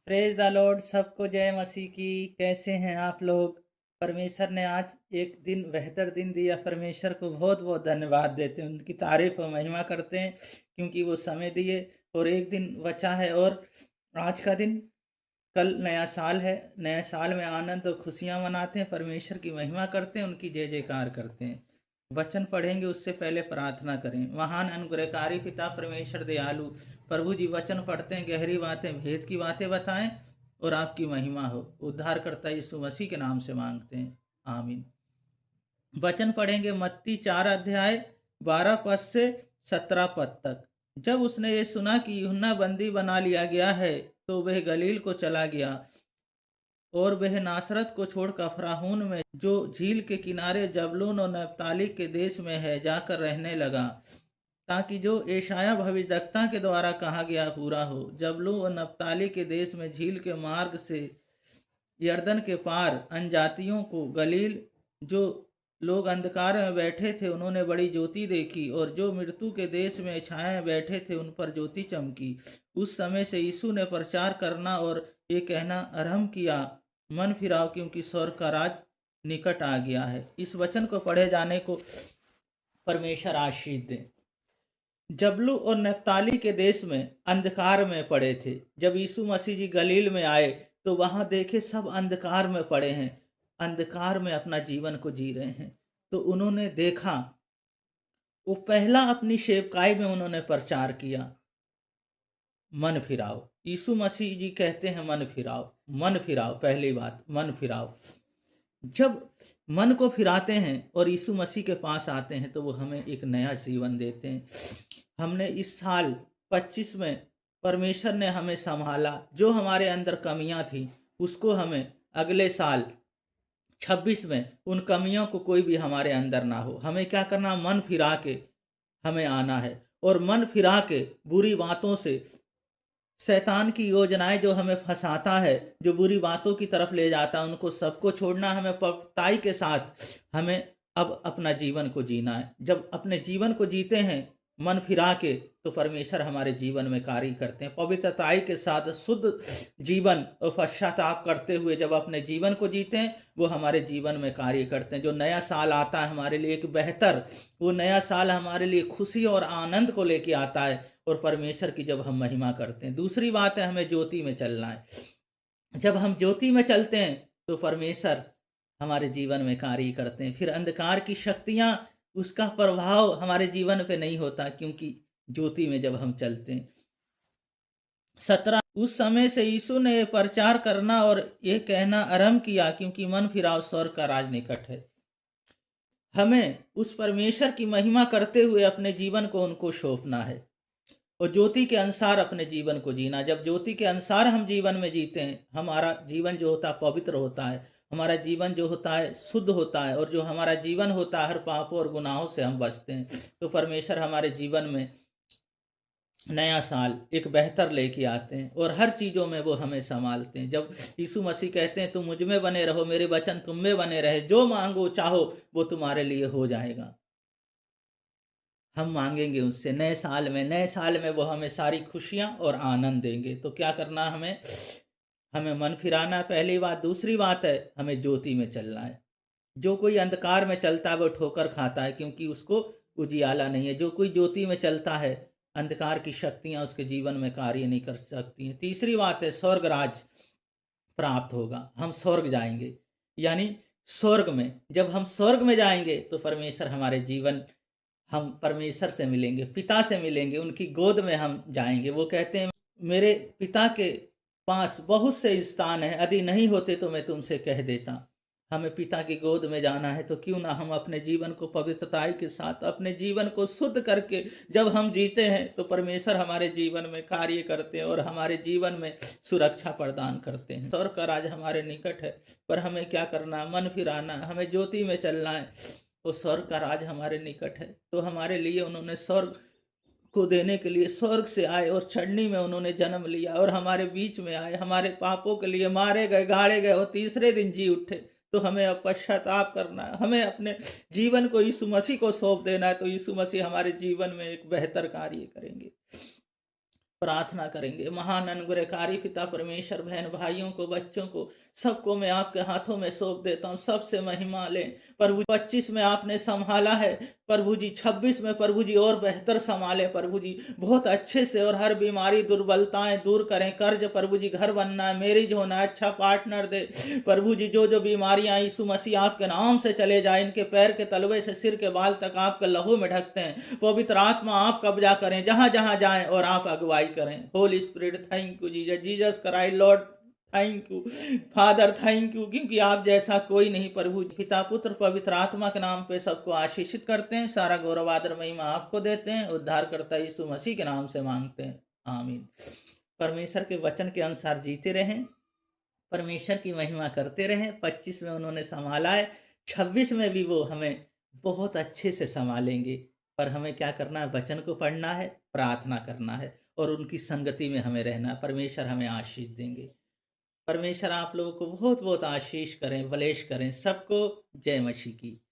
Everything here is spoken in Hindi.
Praise the Lord. सबको जय मसीह की। कैसे हैं आप लोग? परमेश्वर ने आज एक दिन बेहतर दिन दिया। परमेश्वर को बहुत बहुत धन्यवाद देते हैं, उनकी तारीफ और महिमा करते हैं क्योंकि वो समय दिए और एक दिन बचा है। और आज का दिन, कल नया साल है। नए साल में आनंद और खुशियां मनाते हैं, परमेश्वर की महिमा करते हैं, उनकी जय जयकार करते हैं। वचन पढ़ेंगे उससे पहले प्रार्थना करें। महान अनुग्रहकारी पिता परमेश्वर दयालु प्रभु जी, वचन पढ़ते हैं, गहरी बातें, भेद की बातें बताएं और आपकी महिमा हो। उद्धारकर्ता यीशु मसीह के नाम से मांगते हैं, आमीन। वचन पढ़ेंगे मत्ती 4 अध्याय 12 पद से 17 पद तक। जब उसने ये सुना कि यूहन्ना बंदी बना लिया गया है तो वह गलील को चला गया और वह नासरत को छोड़ कफरनहूम में, जो झील के किनारे जबूलून और नप्ताली के देश में है, जाकर रहने लगा, ताकि जो यशायाह भविष्यद्वक्ता के द्वारा कहा गया पूरा हो। जबूलून और नप्ताली के देश में झील के मार्ग से यरदन के पार अनजातियों को गलील, जो लोग अंधकार में बैठे थे उन्होंने बड़ी ज्योति देखी, और जो मृत्यु के देश में छाया में बैठे थे उन पर ज्योति चमकी। उस समय से यीशु ने प्रचार करना और ये कहना आरंभ किया, मन फिराओ क्योंकि स्वर्ग का राज निकट आ गया है। इस वचन को पढ़े जाने को परमेश्वर आशीष दे। जबलू और नप्ताली के देश में अंधकार में पड़े थे। जब यीशु मसीह जी गलील में आए तो वहां देखे सब अंधकार में पड़े हैं, अंधकार में अपना जीवन को जी रहे हैं। तो उन्होंने देखा, वो पहला अपनी सेवकाई में उन्होंने प्रचार किया, मन फिराओ। यीशु मसीह जी कहते हैं मन फिराओ, मन फिराओ। पहली बात, मन फिराओ। जब मन को फिराते हैं और यीशु मसीह के पास आते हैं तो वो हमें एक नया जीवन देते हैं। हमने इस साल 25 में परमेश्वर ने हमें संभाला, जो हमारे अंदर कमियां थी उसको हमें अगले साल 26 में उन कमियों को कोई भी हमारे अंदर ना हो। हमें क्या करना, मन फिरा के हमें आना है, और मन फिरा के बुरी बातों से, शैतान की योजनाएं जो हमें फंसाता है, जो बुरी बातों की तरफ ले जाता है, उनको सबको छोड़ना। हमें पवित्रता के साथ हमें अब अपना जीवन को जीना है। जब अपने जीवन को जीते हैं मन फिरा के, तो परमेश्वर हमारे जीवन में कार्य करते हैं। पवित्रता के साथ शुद्ध जीवन और पश्चाताप करते हुए जब अपने जीवन को जीते हैं, वो हमारे जीवन में कार्य करते हैं। जो नया साल आता है हमारे लिए एक बेहतर, वो नया साल हमारे लिए खुशी और आनंद को लेके आता है, और परमेश्वर की जब हम महिमा करते हैं। दूसरी बात है, हमें ज्योति में चलना है। जब हम ज्योति में चलते हैं तो परमेश्वर हमारे जीवन में कार्य करते हैं। फिर अंधकार की शक्तियां, उसका प्रभाव हमारे जीवन पे नहीं होता, क्योंकि ज्योति में जब हम चलते हैं। 17, उस समय से यीशु ने प्रचार करना और ये कहना आरंभ किया, क्योंकि मन फिराओ, स्वर्ग का राज निकट है। हमें उस परमेश्वर की महिमा करते हुए अपने जीवन को उनको सौंपना है और ज्योति के अनुसार अपने जीवन को जीना। जब ज्योति के अनुसार हम जीवन में जीते हैं, हमारा जीवन जो होता है पवित्र होता है, हमारा जीवन जो होता है शुद्ध होता है, और जो हमारा जीवन होता है हर पापों और गुनाहों से हम बचते हैं। तो परमेश्वर हमारे जीवन में नया साल एक बेहतर लेके आते हैं और हर चीज़ों में वो हमें संभालते हैं। जब यीशु मसीह कहते हैं तुम मुझ में बने रहो, मेरे वचन तुम में बने रहे, जो मांगो चाहो वो तुम्हारे लिए हो जाएगा। हम मांगेंगे उससे नए साल में वो हमें सारी खुशियां और आनंद देंगे। तो क्या करना, हमें मन फिराना है, पहली बात। दूसरी बात है, हमें ज्योति में चलना है। जो कोई अंधकार में चलता है वो ठोकर खाता है, क्योंकि उसको उजियाला नहीं है। जो कोई ज्योति में चलता है, अंधकार की शक्तियां उसके जीवन में कार्य नहीं कर सकती हैं। तीसरी बात है, स्वर्ग राज प्राप्त होगा, हम स्वर्ग जाएंगे। यानी स्वर्ग में, जब हम स्वर्ग में जाएंगे तो परमेश्वर हमारे जीवन, हम परमेश्वर से मिलेंगे, पिता से मिलेंगे, उनकी गोद में हम जाएंगे। वो कहते हैं मेरे पिता के पास बहुत से स्थान हैं, यदि नहीं होते तो मैं तुमसे कह देता। हमें पिता की गोद में जाना है, तो क्यों ना हम अपने जीवन को पवित्रता के साथ, अपने जीवन को शुद्ध करके जब हम जीते हैं तो परमेश्वर हमारे जीवन में कार्य करते हैं और हमारे जीवन में सुरक्षा प्रदान करते हैं। स्वर्ग का राज हमारे निकट है, पर हमें क्या करना, मन फिराना, हमें ज्योति में चलना है। तो स्वर्ग का राज हमारे निकट है। तो हमारे लिए उन्होंने स्वर्ग को देने के लिए स्वर्ग से आए और छड़नी में उन्होंने जन्म लिया और हमारे बीच में आए, हमारे पापों के लिए मारे गए, गाड़े गए और तीसरे दिन जी उठे। तो हमें अब पश्चाताप करना है, हमें अपने जीवन को यीशु मसीह को सौंप देना है। तो यीशु मसीह हमारे जीवन में एक बेहतर कार्य करेंगे। प्रार्थना करेंगे। महान अनुग्रहकारी पिता परमेश्वर, बहन भाइयों को, बच्चों को, सबको मैं आपके हाथों में सौंप देता हूँ। सबसे महिमा लें प्रभु। 25 में आपने संभाला है प्रभु जी, 26 में प्रभु जी और बेहतर संभाले प्रभु जी, बहुत अच्छे से, और हर बीमारी दुर्बलताएं दूर करें। कर्ज प्रभु जी घर बनना है, मैरिज होना है, अच्छा पार्टनर दे प्रभु जी। जो जो बीमारियां यीशु मसीह आपके नाम से चले जाए, इनके पैर के तलवे से सिर के बाल तक आपके लहू में ढकते हैं। पवित्र आत्मा आप कब्जा करें जहां जहां जाएं, और आप अगुवाई करें। Holi spirit thank you Jesus, Jesus Christ Lord thank you father, thank you, क्योंकि आप जैसा कोई नहीं प्रभु। पिता पुत्र पवित्र आत्मा के नाम पे सबको आशीषित करते हैं। सारा गौरव आदर महिमा आपको देते हैं। उद्धार करता यीशु मसीह के नाम से मांगते हैं, आमीन। परमेश्वर के वचन के अनुसार जीते रहें, परमेश्वर की महिमा करते रहें। 25 में उन्होंने संभाला है, 26 में भी वो हमें बहुत अच्छे से संभालेंगे। पर हमें क्या करना है? वचन को पढ़ना है, प्रार्थना करना है, और उनकी संगति में हमें रहना है। परमेश्वर हमें आशीष देंगे। परमेश्वर आप लोगों को बहुत बहुत आशीष करें, बलेश करें। सबको जय मसीह की।